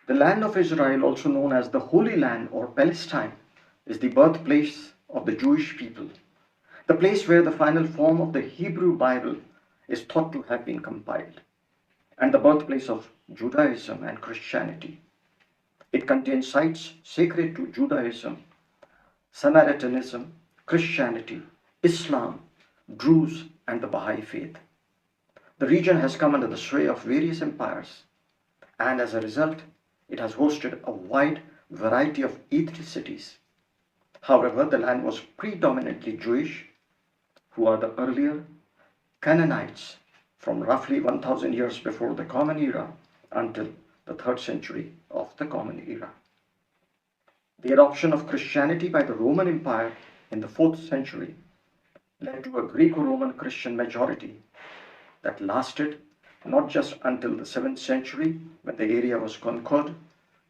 The land of Israel, also known as the Holy Land or Palestine, is the birthplace of the Jewish people, the place where the final form of the Hebrew Bible is thought to have been compiled, and the birthplace of Judaism and Christianity. It contains sites sacred to Judaism, Samaritanism, Christianity, Islam, Druze, and the Baha'i faith. The region has come under the sway of various empires, and as a result, it has hosted a wide variety of ethnicities. However, the land was predominantly Jewish, who are the earlier Canaanites from roughly 1000 years before the Common Era until the 3rd century of the Common Era. The adoption of Christianity by the Roman Empire in the 4th century led to a Greco-Roman Christian majority that lasted not just until the 7th century, when the area was conquered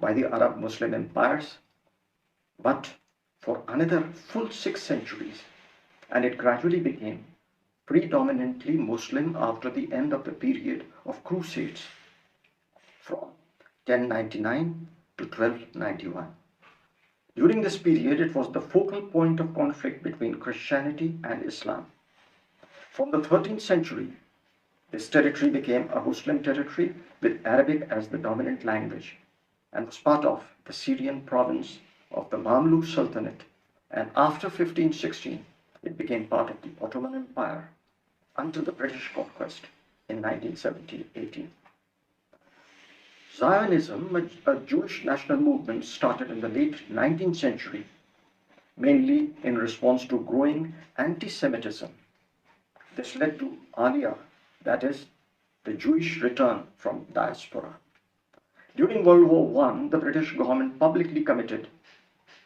by the Arab Muslim empires, but for another full 6 centuries, and it gradually became predominantly Muslim after the end of the period of Crusades from 1099 to 1291. During this period, it was the focal point of conflict between Christianity and Islam. From the 13th century, this territory became a Muslim territory with Arabic as the dominant language and was part of the Syrian province of the Mamluk Sultanate, and after 1516 it became part of the Ottoman Empire until the British conquest in 1917-18. Zionism, a Jewish national movement, started in the late 19th century, mainly in response to growing anti-Semitism. This led to Aliyah, that is, the Jewish return from diaspora. During World War I, the British government publicly committed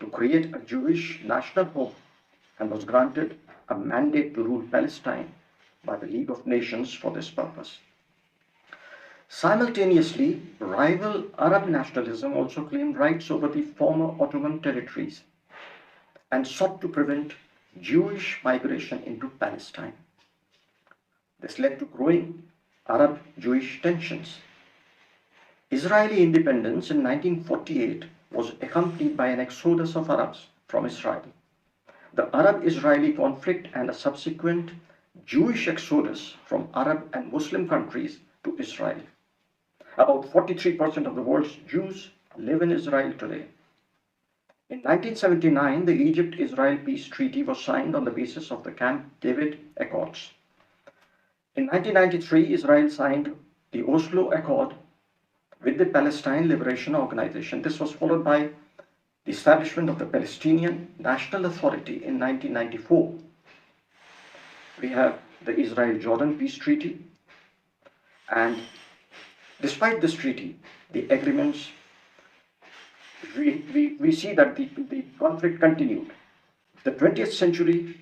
to create a Jewish national home and was granted a mandate to rule Palestine by the League of Nations for this purpose. Simultaneously, rival Arab nationalism also claimed rights over the former Ottoman territories and sought to prevent Jewish migration into Palestine. This led to growing Arab-Jewish tensions. Israeli independence in 1948 was accompanied by an exodus of Arabs from Israel. The Arab-Israeli conflict and a subsequent Jewish exodus from Arab and Muslim countries to Israel. About 43% of the world's Jews live in Israel today. In 1979, the Egypt-Israel peace treaty was signed on the basis of the Camp David Accords. In 1993, Israel signed the Oslo Accord with the Palestine Liberation Organization. This was followed by the establishment of the Palestinian National Authority in 1994. We have the Israel-Jordan peace treaty, and despite this treaty, the agreements, we see that the conflict continued. The 20th century,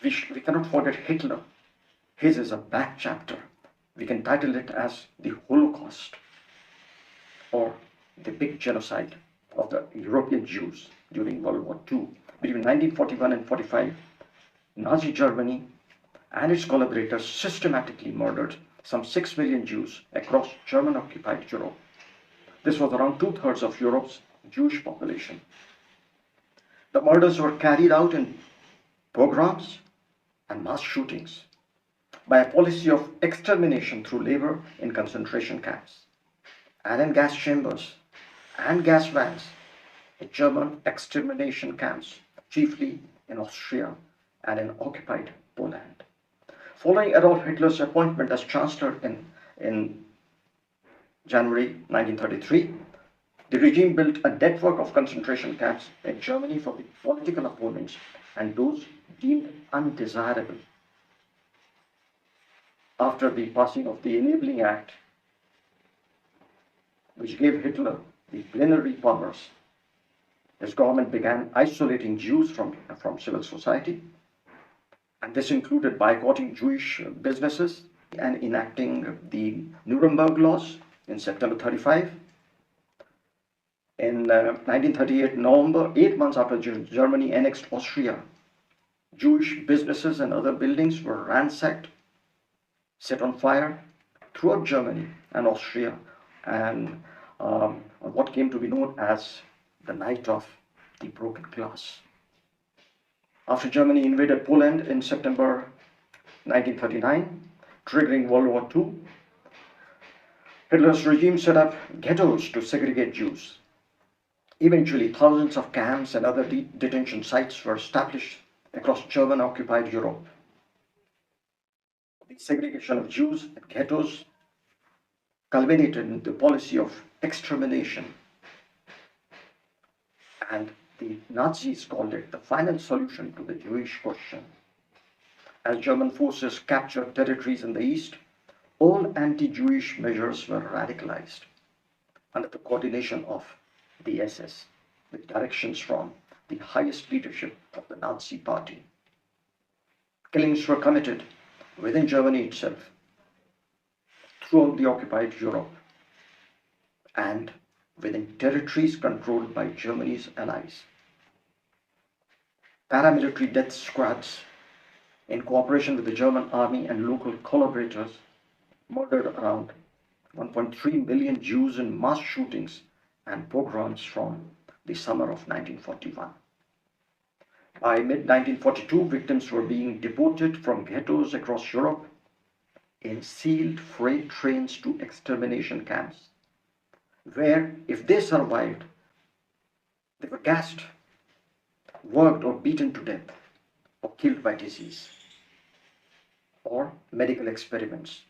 we cannot forget Hitler. His is a back chapter. We can title it as the Holocaust, or the big genocide of the European Jews during World War II. Between 1941 and 45, Nazi Germany and its collaborators systematically murdered some 6 million Jews across German-occupied Europe. This was around 2/3 of Europe's Jewish population. The murders were carried out in pogroms and mass shootings by a policy of extermination through labor in concentration camps and in gas chambers and gas vans in German extermination camps, chiefly in Austria and in occupied Poland. Following Adolf Hitler's appointment as Chancellor in January 1933, the regime built a network of concentration camps in Germany for the political opponents and those deemed undesirable. After the passing of the Enabling Act, which gave Hitler the plenary powers, his government began isolating Jews from civil society, and this included boycotting Jewish businesses and enacting the Nuremberg laws in September 1935. In 1938 November, 8 months after Germany annexed Austria, Jewish businesses and other buildings were ransacked, set on fire throughout Germany and Austria, and on what came to be known as the Night of the Broken Glass. After Germany invaded Poland in September 1939, triggering World War II, Hitler's regime set up ghettos to segregate Jews. Eventually, thousands of camps and other detention sites were established across German-occupied Europe. The segregation of Jews in ghettos culminated in the policy of extermination, and the Nazis called it the final solution to the Jewish question. As German forces captured territories in the east, all anti-Jewish measures were radicalized under the coordination of the SS, with directions from the highest leadership of the Nazi Party. Killings were committed within Germany itself, throughout the occupied Europe, and within territories controlled by Germany's allies. Paramilitary death squads, in cooperation with the German army and local collaborators, murdered around 1.3 million Jews in mass shootings and pogroms from the summer of 1941. By mid-1942, victims were being deported from ghettos across Europe in sealed freight trains to extermination camps, where, if they survived, they were gassed, worked or beaten to death, or killed by disease, or medical experiments,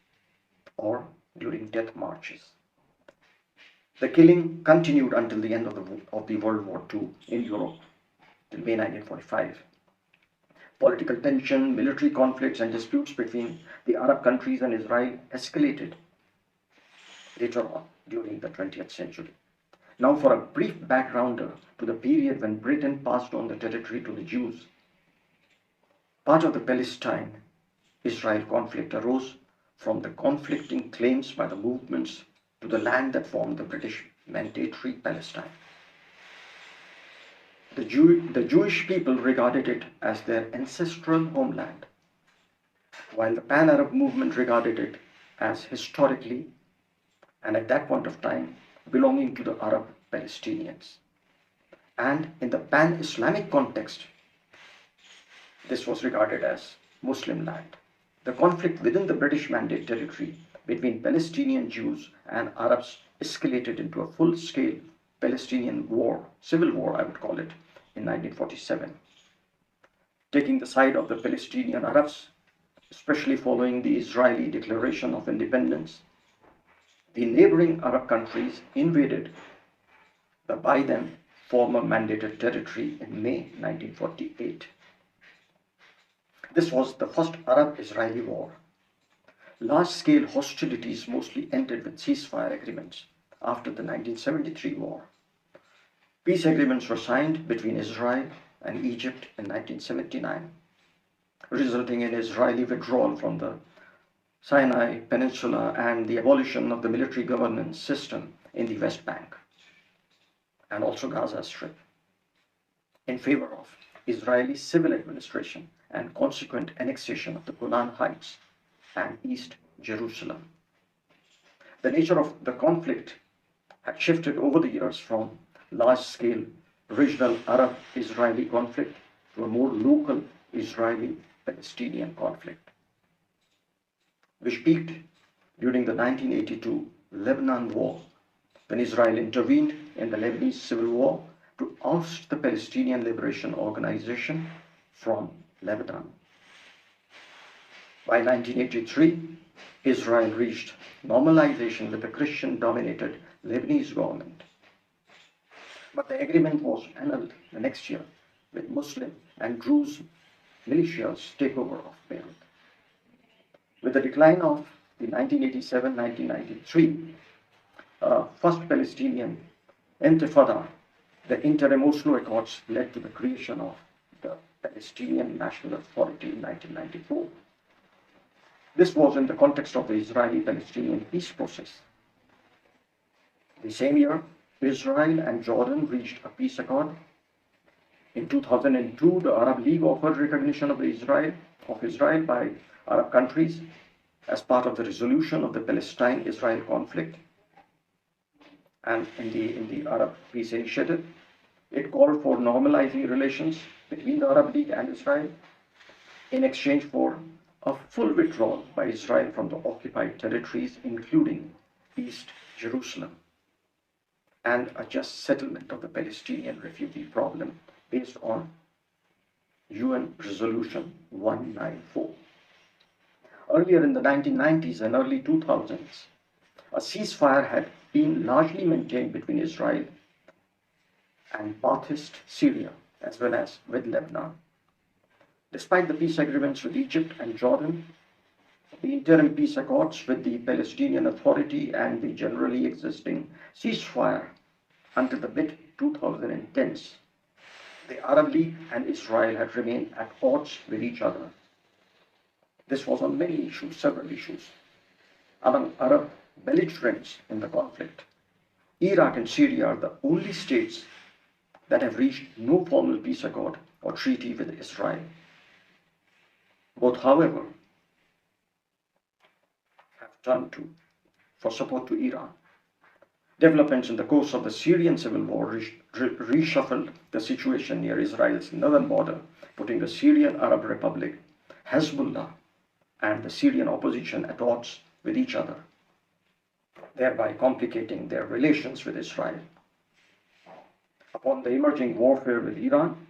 or during death marches. The killing continued until the end of the World War II in Europe, till May 1945. Political tension, military conflicts, and disputes between the Arab countries and Israel escalated later on during the 20th century. Now, for a brief backgrounder to the period when Britain passed on the territory to the Jews. Part of the Palestine-Israel conflict arose from the conflicting claims by the movements to the land that formed the British Mandatory Palestine. The Jewish people regarded it as their ancestral homeland, while the Pan-Arab movement regarded it as historically, and at that point of time, belonging to the Arab Palestinians. And in the Pan-Islamic context, this was regarded as Muslim land. The conflict within the British Mandate territory between Palestinian Jews and Arabs escalated into a full-scale Palestinian war, civil war I would call it, in 1947. Taking the side of the Palestinian Arabs, especially following the Israeli declaration of independence, the neighboring Arab countries invaded the by them former mandated territory in May 1948. This was the first Arab-Israeli war. Large-scale hostilities mostly ended with ceasefire agreements after the 1973 war. Peace agreements were signed between Israel and Egypt in 1979, resulting in Israeli withdrawal from the Sinai Peninsula and the abolition of the military governance system in the West Bank and also Gaza Strip, in favor of Israeli civil administration and consequent annexation of the Golan Heights and East Jerusalem. The nature of the conflict had shifted over the years from large-scale regional Arab-Israeli conflict to a more local Israeli-Palestinian conflict, which peaked during the 1982 Lebanon War, when Israel intervened in the Lebanese civil war to oust the Palestinian Liberation Organization from Lebanon. By 1983, Israel reached normalization with the Christian-dominated Lebanese government. But the agreement was annulled the next year with Muslim and Druze militias' takeover of Beirut. With the decline of the 1987-1993 First Palestinian Intifada, the interim Oslo Accords led to the creation of the Palestinian National Authority in 1994. This was in the context of the Israeli-Palestinian peace process. The same year, Israel and Jordan reached a peace accord. In 2002, the Arab League offered recognition of Israel by Arab countries as part of the resolution of the Palestine-Israel conflict. And in the Arab Peace Initiative, it called for normalizing relations between the Arab League and Israel in exchange for a full withdrawal by Israel from the occupied territories, including East Jerusalem, and a just settlement of the Palestinian refugee problem based on UN Resolution 194. Earlier in the 1990s and early 2000s, a ceasefire had been largely maintained between Israel and Baathist Syria, as well as with Lebanon. Despite the peace agreements with Egypt and Jordan, the interim peace accords with the Palestinian Authority, and the generally existing ceasefire until the mid-2010s, the Arab League and Israel had remained at odds with each other. This was on many issues, several issues. Among Arab belligerents in the conflict, Iraq and Syria are the only states that have reached no formal peace accord or treaty with Israel. Both, however, have turned for support to Iran. Developments in the course of the Syrian civil war reshuffled the situation near Israel's northern border, putting the Syrian Arab Republic, Hezbollah, and the Syrian opposition at odds with each other, thereby complicating their relations with Israel. Upon the emerging warfare with Iran,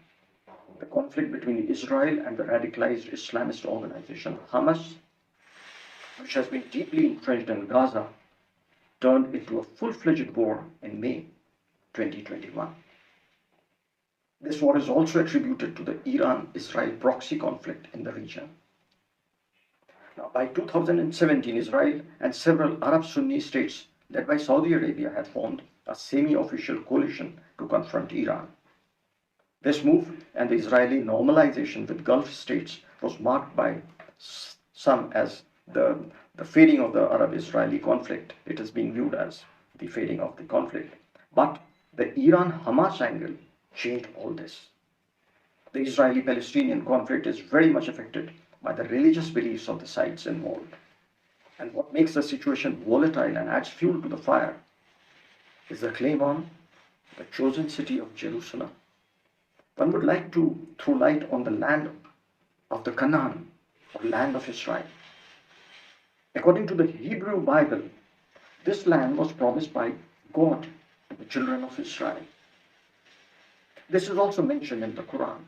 the conflict between Israel and the radicalized Islamist organization Hamas, which has been deeply entrenched in Gaza, turned into a full-fledged war in May 2021. This war is also attributed to the Iran-Israel proxy conflict in the region. Now, by 2017, Israel and several Arab Sunni states led by Saudi Arabia had formed a semi-official coalition to confront Iran. This move and the Israeli normalization with Gulf states was marked by some as the fading of the Arab-Israeli conflict. It is being viewed as the fading of the conflict. But the Iran-Hamas angle changed all this. The Israeli-Palestinian conflict is very much affected by the religious beliefs of the sides involved. And what makes the situation volatile and adds fuel to the fire is the claim on the chosen city of Jerusalem. One would like to throw light on the land of the Canaan, or land of Israel. According to the Hebrew Bible, this land was promised by God to the children of Israel. This is also mentioned in the Quran.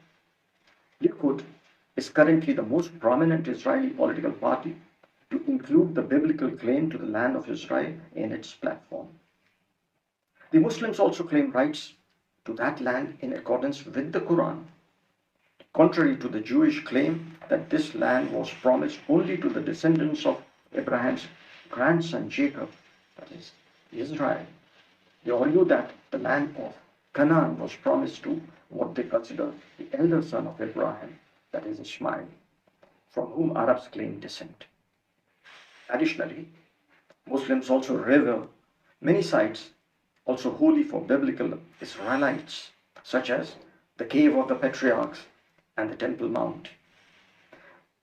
Likud is currently the most prominent Israeli political party to include the biblical claim to the land of Israel in its platform. The Muslims also claim rights to that land in accordance with the Quran, contrary to the Jewish claim that this land was promised only to the descendants of Abraham's grandson Jacob, that is Israel. They argue that the land of Canaan was promised to what they consider the elder son of Abraham, that is Ishmael, from whom Arabs claim descent. Additionally, Muslims also revere many sites also holy for biblical Israelites, such as the Cave of the Patriarchs and the Temple Mount.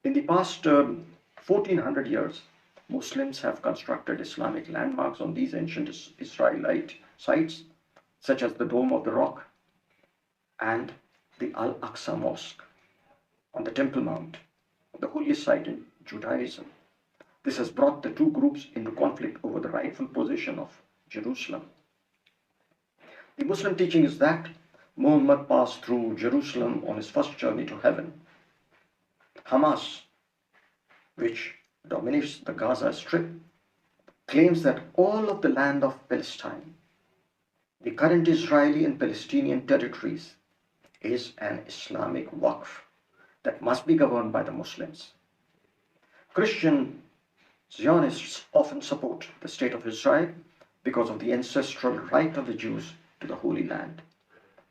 In the past 1400 years, Muslims have constructed Islamic landmarks on these ancient Israelite sites, such as the Dome of the Rock and the Al-Aqsa Mosque on the Temple Mount, the holiest site in Judaism. This has brought the two groups into conflict over the rightful possession of Jerusalem. The Muslim teaching is that Muhammad passed through Jerusalem on his first journey to heaven. Hamas, which dominates the Gaza Strip, claims that all of the land of Palestine, the current Israeli and Palestinian territories, is an Islamic waqf that must be governed by the Muslims. Christian Zionists often support the state of Israel because of the ancestral right of the Jews to the Holy Land,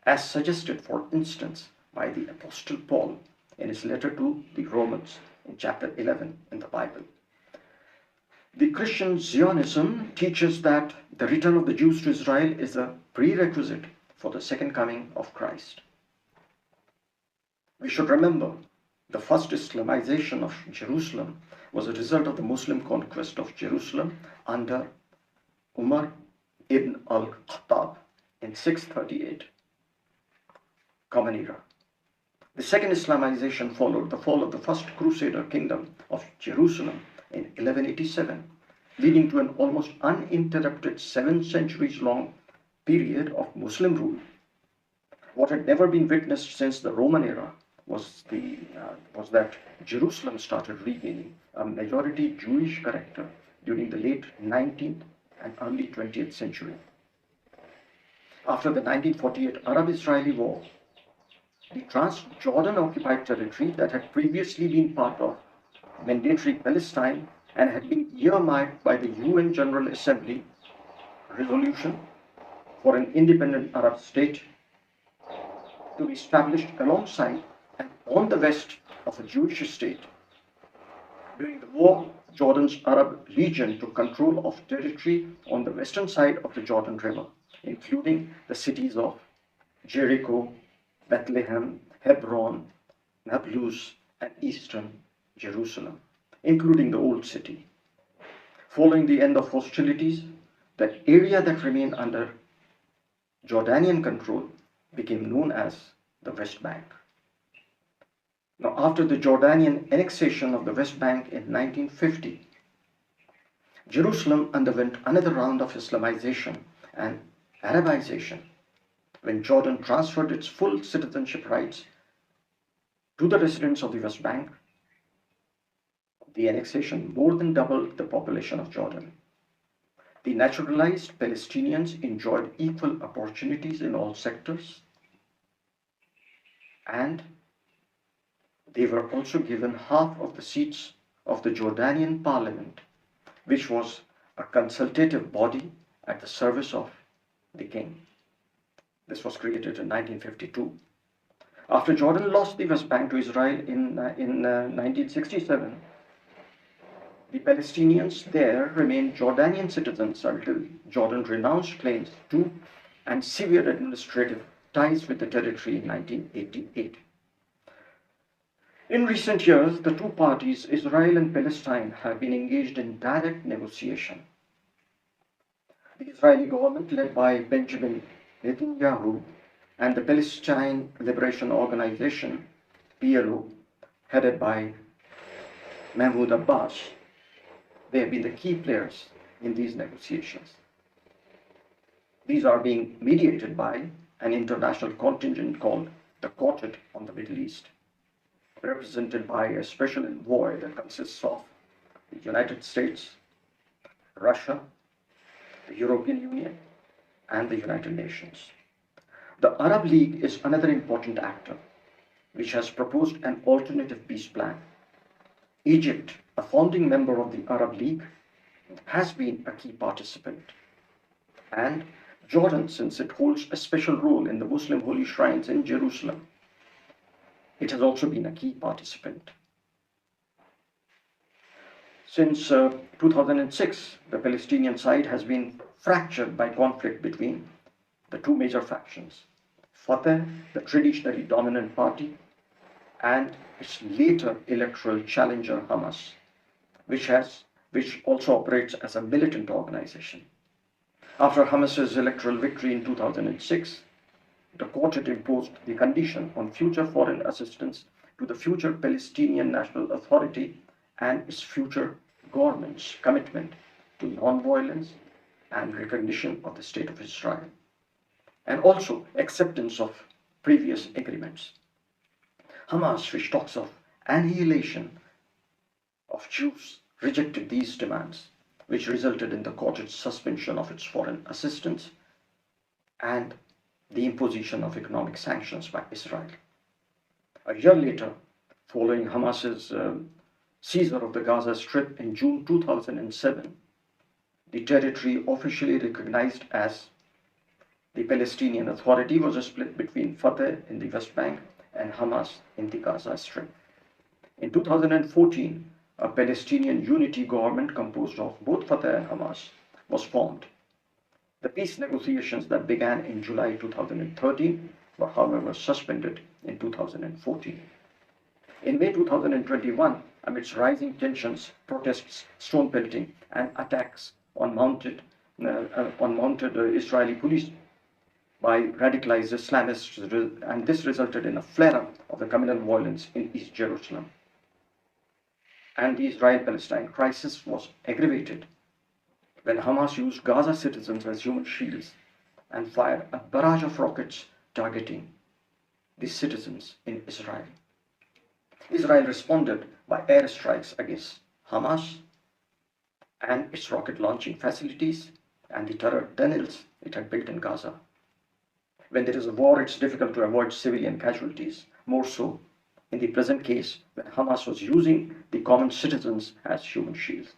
as suggested, for instance, by the Apostle Paul in his letter to the Romans in chapter 11 in the Bible. The Christian Zionism teaches that the return of the Jews to Israel is a prerequisite for the second coming of Christ. We should remember the first Islamization of Jerusalem was a result of the Muslim conquest of Jerusalem under Umar ibn al-Khattab in 638. Common Era. The second Islamization followed the fall of the first Crusader kingdom of Jerusalem in 1187, leading to an almost uninterrupted 7 centuries long period of Muslim rule. What had never been witnessed since the Roman era was that Jerusalem started regaining a majority Jewish character during the late 19th and early 20th century. After the 1948 Arab-Israeli War, the Transjordan occupied territory that had previously been part of mandatory Palestine and had been earmarked by the UN General Assembly resolution for an independent Arab state to be established alongside and on the west of a Jewish state. During the war, Jordan's Arab Legion took control of territory on the western side of the Jordan River, including the cities of Jericho, Bethlehem, Hebron, Nablus, and eastern Jerusalem, including the Old City. Following the end of hostilities, that area that remained under Jordanian control became known as the West Bank. Now, after the Jordanian annexation of the West Bank in 1950, Jerusalem underwent another round of Islamization and Arabization when Jordan transferred its full citizenship rights to the residents of the West Bank. The annexation more than doubled the population of Jordan. The naturalized Palestinians enjoyed equal opportunities in all sectors, and they were also given half of the seats of the Jordanian parliament, which was a consultative body at the service of the king. This was created in 1952. After Jordan lost the West Bank to Israel in 1967, the Palestinians there remained Jordanian citizens until Jordan renounced claims to and severed administrative ties with the territory in 1988. In recent years, the two parties, Israel and Palestine, have been engaged in direct negotiation. The Israeli government, led by Benjamin Netanyahu, and the Palestine Liberation Organization, PLO, headed by Mahmoud Abbas, they have been the key players in these negotiations. These are being mediated by an international contingent called the Quartet on the Middle East, represented by a special envoy that consists of the United States, Russia, the European Union, and the United Nations. The Arab League is another important actor, which has proposed an alternative peace plan. Egypt, a founding member of the Arab League, has been a key participant. And Jordan, since it holds a special role in the Muslim holy shrines in Jerusalem, it has also been a key participant. Since 2006, the Palestinian side has been fractured by conflict between the two major factions, Fatah, the traditionally dominant party, and its later electoral challenger, Hamas, which also operates as a militant organization. After Hamas's electoral victory in 2006, the Quartet imposed the condition on future foreign assistance to the future Palestinian National Authority and its future government's commitment to non-violence and recognition of the State of Israel, and also acceptance of previous agreements. Hamas, which talks of annihilation of Jews, rejected these demands, which resulted in the Quartet's suspension of its foreign assistance and the imposition of economic sanctions by Israel. A year later, following Hamas's seizure of the Gaza Strip in June 2007, the territory officially recognized as the Palestinian Authority was split between Fatah in the West Bank and Hamas in the Gaza Strip. In 2014, a Palestinian unity government composed of both Fatah and Hamas was formed. The peace negotiations that began in July 2013 were, however, suspended in 2014. In May 2021, amidst rising tensions, protests, stone pelting, and attacks on mounted unmounted Israeli police by radicalized Islamists, and this resulted in a flare-up of the communal violence in East Jerusalem. And the Israel-Palestine crisis was aggravated when Hamas used Gaza citizens as human shields and fired a barrage of rockets targeting the citizens in Israel. Israel responded by airstrikes against Hamas and its rocket launching facilities and the terror tunnels it had built in Gaza. When there is a war, it's difficult to avoid civilian casualties, more so in the present case when Hamas was using the common citizens as human shields.